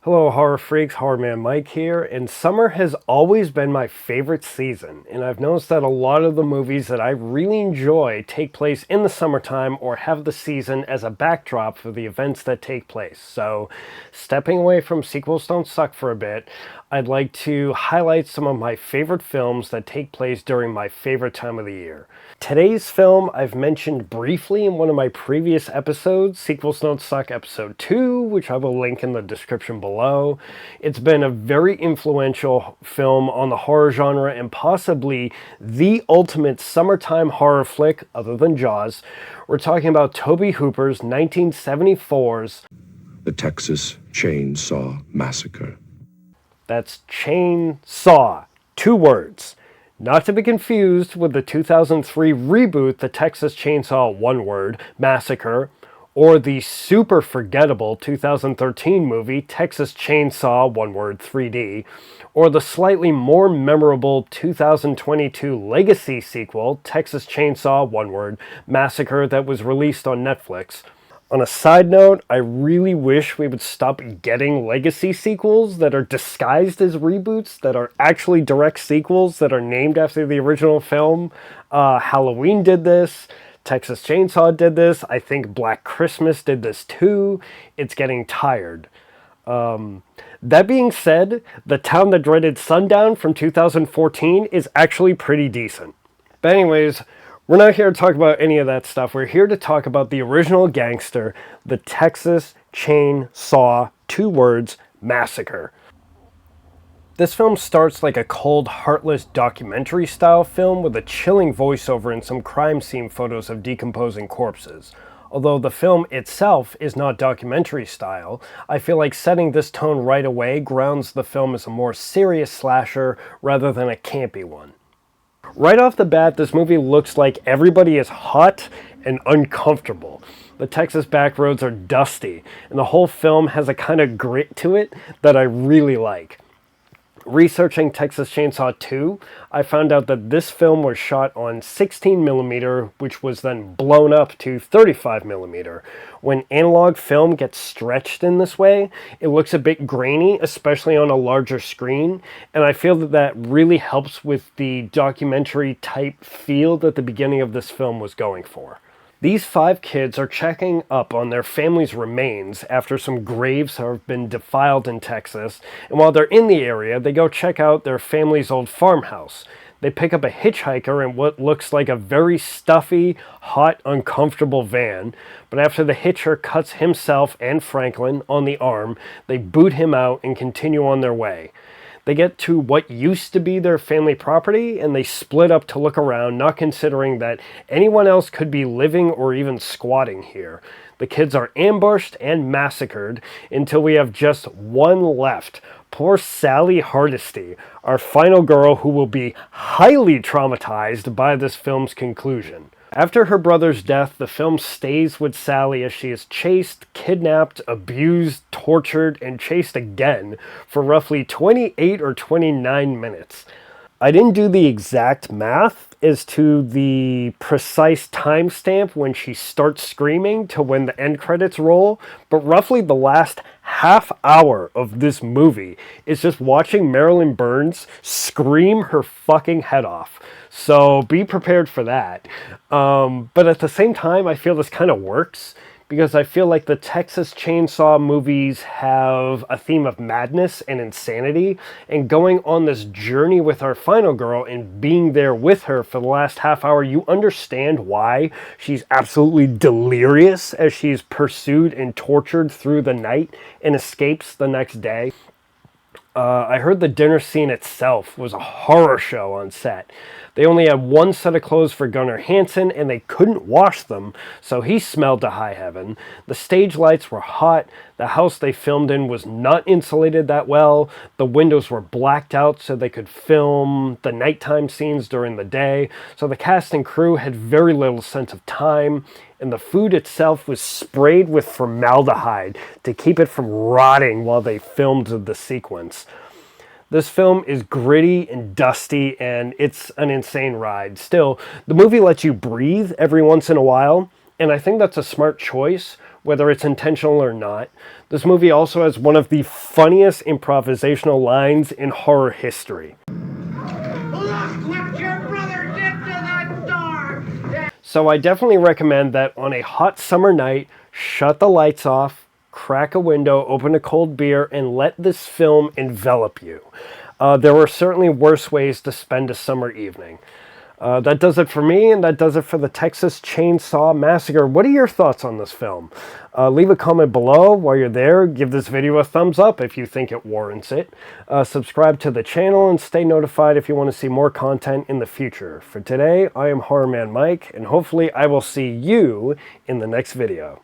Hello, horror freaks. Horror Man Mike here, and summer has always been my favorite season, and I've noticed that a lot of the movies that I really enjoy take place in the summertime or have the season as a backdrop for the events that take place. So, stepping away from Sequels Don't Suck for a bit, I'd like to highlight some of my favorite films that take place during my favorite time of the year. Today's film I've mentioned briefly in one of my previous episodes, Sequels Don't Suck Episode 2, which I will link in the description below. It's been a very influential film on the horror genre and possibly the ultimate summertime horror flick other than Jaws. We're talking about Tobe Hooper's 1974's The Texas Chainsaw Massacre. That's Chainsaw. 2 words. Not to be confused with the 2003 reboot, The Texas Chainsaw, 1 word, Massacre, or the super forgettable 2013 movie, Texas Chainsaw, 1 word, 3D, or the slightly more memorable 2022 legacy sequel, Texas Chainsaw, 1 word, Massacre, that was released on Netflix. On a side note, I really wish we would stop getting legacy sequels that are disguised as reboots, that are actually direct sequels, that are named after the original film. Halloween did this. Texas Chainsaw did this. I think Black Christmas did this too. It's getting tired. That being said, The Town That Dreaded Sundown from 2014 is actually pretty decent. But anyways, we're not here to talk about any of that stuff. We're here to talk about the original gangster, the Texas Chainsaw, 2 words, Massacre. This film starts like a cold, heartless documentary-style film with a chilling voiceover and some crime scene photos of decomposing corpses. Although the film itself is not documentary style, I feel like setting this tone right away grounds the film as a more serious slasher rather than a campy one. Right off the bat, this movie looks like everybody is hot and uncomfortable. The Texas back roads are dusty, and the whole film has a kind of grit to it that I really like. Researching Texas Chainsaw 2, I found out that this film was shot on 16mm, which was then blown up to 35mm. When analog film gets stretched in this way, it looks a bit grainy, especially on a larger screen, and I feel that that really helps with the documentary type feel that the beginning of this film was going for. These 5 kids are checking up on their family's remains after some graves have been defiled in Texas, and while they're in the area, they go check out their family's old farmhouse. They pick up a hitchhiker in what looks like a very stuffy, hot, uncomfortable van, but after the hitcher cuts himself and Franklin on the arm, they boot him out and continue on their way. They get to what used to be their family property, and they split up to look around, not considering that anyone else could be living or even squatting here. The kids are ambushed and massacred until we have just one left. Poor Sally Hardesty, our final girl who will be highly traumatized by this film's conclusion. After her brother's death, the film stays with Sally as she is chased, kidnapped, abused, tortured, and chased again for roughly 28 or 29 minutes. I didn't do the exact math as to the precise timestamp when she starts screaming to when the end credits roll, but roughly the last half hour of this movie is just watching Marilyn Burns scream her fucking head off. So be prepared for that. But at the same time, I feel this kind of works because I feel like the Texas Chainsaw movies have a theme of madness and insanity, and going on this journey with our final girl and being there with her for the last half hour, you understand why she's absolutely delirious as she's pursued and tortured through the night and escapes the next day. I heard the dinner scene itself was a horror show on set. They only had 1 set of clothes for Gunnar Hansen, and they couldn't wash them, so he smelled to high heaven. The stage lights were hot. The house they filmed in was not insulated that well. The windows were blacked out so they could film the nighttime scenes during the day. So the cast and crew had very little sense of time, and the food itself was sprayed with formaldehyde to keep it from rotting while they filmed the sequence. This film is gritty and dusty, and it's an insane ride. Still, the movie lets you breathe every once in a while, and I think that's a smart choice, whether it's intentional or not. This movie also has one of the funniest improvisational lines in horror history. Look what your brother did to that door! So I definitely recommend that on a hot summer night, shut the lights off, crack a window, open a cold beer, and let this film envelop you. There are certainly worse ways to spend a summer evening. That does it for me, and that does it for the Texas Chainsaw Massacre. What are your thoughts on this film? Leave a comment below. While you're there, give this video a thumbs up if you think it warrants it. Subscribe to the channel and stay notified if you want to see more content in the future. For today, I am Horror Man Mike, and hopefully I will see you in the next video.